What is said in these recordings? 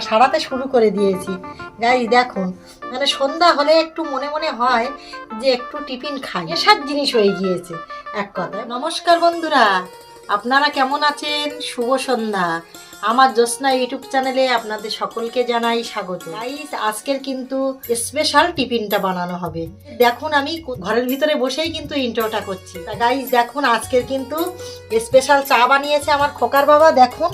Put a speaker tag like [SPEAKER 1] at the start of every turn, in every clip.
[SPEAKER 1] সারাতে শুরু করে দিয়েছি। গাইস দেখুন, মানে সন্ধ্যা হলে একটু মনে মনে হয় যে একটু টিফিন খাই, এসব জিনিস হয়ে গিয়েছে এক কথায়। নমস্কার বন্ধুরা, আপনারা কেমন আছেন? শুভ সন্ধ্যা। আমার জ্যোৎস্না ইউটিউব চ্যানেলে আপনাদের সকলকে জানাই স্বাগত। গাইস আজকের কিন্তু স্পেশাল টিফিনটা বানানো হবে। দেখুন আমি ঘরের ভিতরে বসেই কিন্তু ইন্ট্রোটা করছি। গাইস দেখুন আজকের কিন্তু স্পেশাল চা বানিয়েছে আমার খোকার বাবা। দেখুন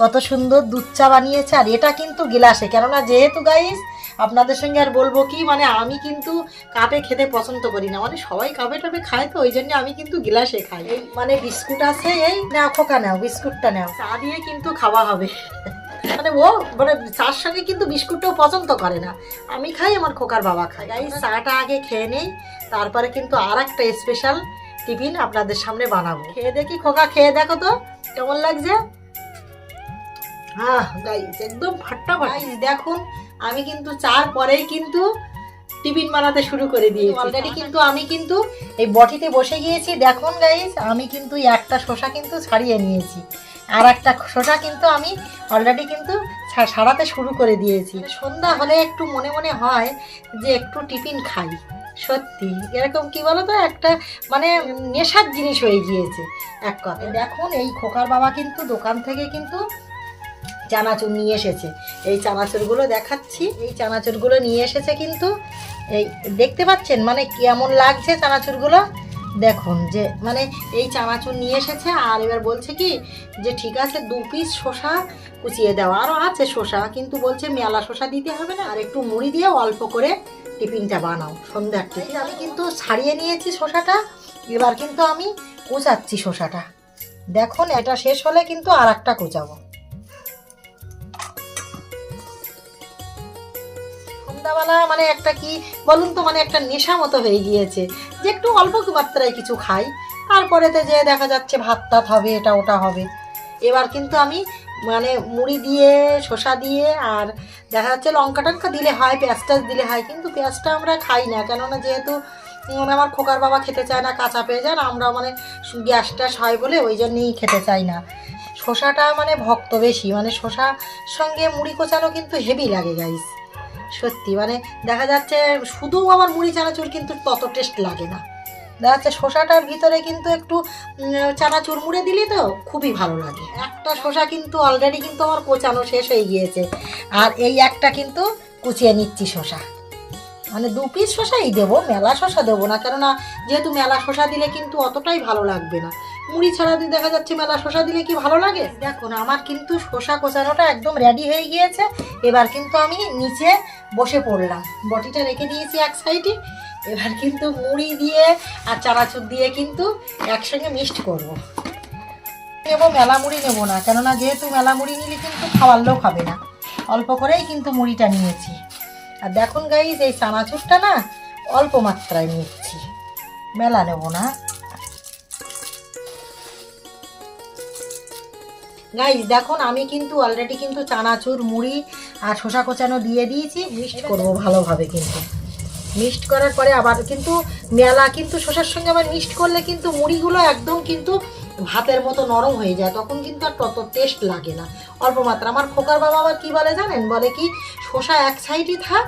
[SPEAKER 1] কত সুন্দর দুধ চা বানিয়েছে, আর এটা কিন্তু গিলাসে। কেননা যেহেতু গাইস আপনাদের সঙ্গে আর বলবো কি, মানে আমি কিন্তু কাপে খেতে পছন্দ করি না, মানে সবাই কাপে টাপে খায়, তো ওই জন্য আমি কিন্তু গিলাসে খাই। এই মানে বিস্কুট আছে, এই নাও খোকা নাও, বিস্কুটটা নাও, চা দিয়ে কিন্তু খাওয়া হবে। মানে ও মানে চার সঙ্গে কিন্তু বিস্কুটটাও পছন্দ করে না, আমি খাই, আমার খোকার বাবা খায়। গাইস চাটা আগে খেয়ে নেই, তারপরে কিন্তু আর একটা স্পেশাল টিফিন আপনাদের সামনে বানাবো। খেয়ে দেখি খোকা, খেয়ে দেখো তো কেমন লাগছে। গাইস একদম ফাটাফাটি। দেখুন আমি কিন্তু চার পরেই কিন্তু টিফিন বানাতে শুরু করে দিয়েছি অলরেডি। কিন্তু আমি কিন্তু এই বটিতে বসে গিয়েছি। দেখুন গাইস আমি কিন্তু একটা শসা কিন্তু ছাড়িয়ে নিয়েছি, আর একটা শসা কিন্তু আমি অলরেডি কিন্তু সারাতে শুরু করে দিয়েছি। সন্ধ্যা হলে একটু মনে মনে হয় যে একটু টিফিন খাই। সত্যি এরকম কি বলতো, একটা মানে নেশার জিনিস হয়ে গিয়েছে এক কথায়। দেখুন এই খোকার বাবা কিন্তু দোকান থেকে কিন্তু চানাচুর নিয়ে এসেছে। এই চানাচুরগুলো দেখাচ্ছি, এই চানাচুরগুলো নিয়ে এসেছে কিন্তু এই দেখতে পাচ্ছেন মানে কেমন লাগছে চানাচুরগুলো। দেখুন যে মানে এই চানাচুর নিয়ে এসেছে, আর এবার বলছে কি যে ঠিক আছে 2 পিস শসা কুচিয়ে দেওয়া, আরও আছে শসা, কিন্তু বলছে মেলা শসা দিতে হবে না, আর একটু মুড়ি দিয়ে অল্প করে টিফিনটা বানাও সন্ধ্যার টিফিন। আমি কিন্তু ছাড়িয়ে নিয়েছি শসাটা, এবার কিন্তু আমি কুচাচ্ছি শসাটা। দেখুন এটা শেষ হলে কিন্তু আর একটা কুচাবো। সন্ধ্যাবেলা মানে একটা কি বলুন তো, মানে একটা নেশা মতো হয়ে গিয়েছে যে একটু অল্প মাত্রায় কিছু খাই, তারপরেতে যে দেখা যাচ্ছে ভাত টাত হবে, এটা ওটা হবে। এবার কিন্তু আমি মানে মুড়ি দিয়ে শসা দিয়ে আর দেখা যাচ্ছে লঙ্কা টঙ্কা দিলে হয়, পেঁয়াজ টাজ দিলে হয়, কিন্তু পেঁয়াজটা আমরা খাই না, কেননা যেহেতু মানে আমার খোকার বাবা খেতে চায় না কাঁচা পেঁয়াজ, আর আমরা মানে গ্যাস ট্যাস হয় বলে ওই জন্যই খেতে চাই না। শসাটা মানে ভক্ত বেশি, মানে শসার সঙ্গে মুড়ি কোচানো কিন্তু হেভি লাগে গাইস। সত্যি মানে দেখা যাচ্ছে শুধু আমার মুড়ি চানাচুর কিন্তু তত টেস্ট লাগে না, দেখা যাচ্ছে শসাটার ভিতরে কিন্তু একটু চানাচুর মুড়ে দিলি তো খুবই ভালো লাগে। একটা শসা কিন্তু অলরেডি কিন্তু আমার কোচানো শেষ হয়ে গিয়েছে, আর এই একটা কিন্তু কুচিয়ে নিচ্ছি শসা, মানে 2 পিস শসাই দেবো, মেলা শসা দেবো না, কেননা যেহেতু মেলা শসা দিলে কিন্তু অতটাই ভালো লাগবে না। মুড়ি ছাড়া দিয়ে দেখা যাচ্ছে মেলা শসা দিলে কি ভালো লাগে। দেখুন আমার কিন্তু শসা কোচানোটা একদম রেডি হয়ে গিয়েছে। এবার কিন্তু আমি নিচে বসে পড়লাম, বটিটা রেখে দিয়েছি এক সাইডে। এবার কিন্তু মুড়ি দিয়ে আর চানাচুর দিয়ে কিন্তু একসঙ্গে মিক্সড করবো। নেবো মেলা মুড়ি নেবো না, কেননা যেহেতু মেলা মুড়ি নিলে কিন্তু খাওয়ার লোক হবে না, অল্প করেই কিন্তু মুড়িটা নিয়েছি। আর দেখুন গাইস এই চানাচুরটা না অল্প মাত্রায় নিচ্ছি, মেলা নেব না। গাইস দেখুন আমি কিন্তু অলরেডি কিন্তু চানাচুর মুড়ি আর শসা কোচানো দিয়ে দিয়েছি, মিক্সড করবো ভালোভাবে। কিন্তু মিক্সড করার পরে আবার কিন্তু মেলা কিন্তু শসার সঙ্গে আবার মিক্সড করলে কিন্তু মুড়িগুলো একদম কিন্তু ভাতের মতো নরম হয়ে যায়, তখন কিন্তু আর তত টেস্ট লাগে না। অল্প মাত্রা। আমার খোকার বাবা আবার কী বলে জানেন, বলে কি শসা এক সাইডই থাক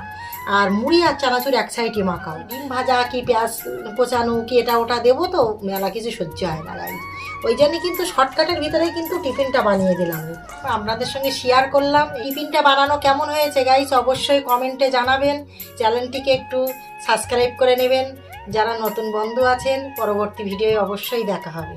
[SPEAKER 1] আর মুড়ি আর চানাচুর এক সাইডে মাখাও, ডিম ভাজা কি পেঁয়াজ কোচানো কি এটা ওটা দেবো তো মেলা কিছু সহ্য হয় না গাইস। ওই জন্য কিন্তু শর্টকাটের ভিতরেই কিন্তু টিফিনটা বানিয়ে দিলাম, আপনাদের সঙ্গে শেয়ার করলাম। টিফিনটা বানানো কেমন হয়েছে গাইস অবশ্যই কমেন্টে জানাবেন, চ্যানেলটিকে একটু সাবস্ক্রাইব করে নেবেন। যারা নতুন বন্ধু আছেন পরবর্তী ভিডিওয়ে অবশ্যই দেখা হবে।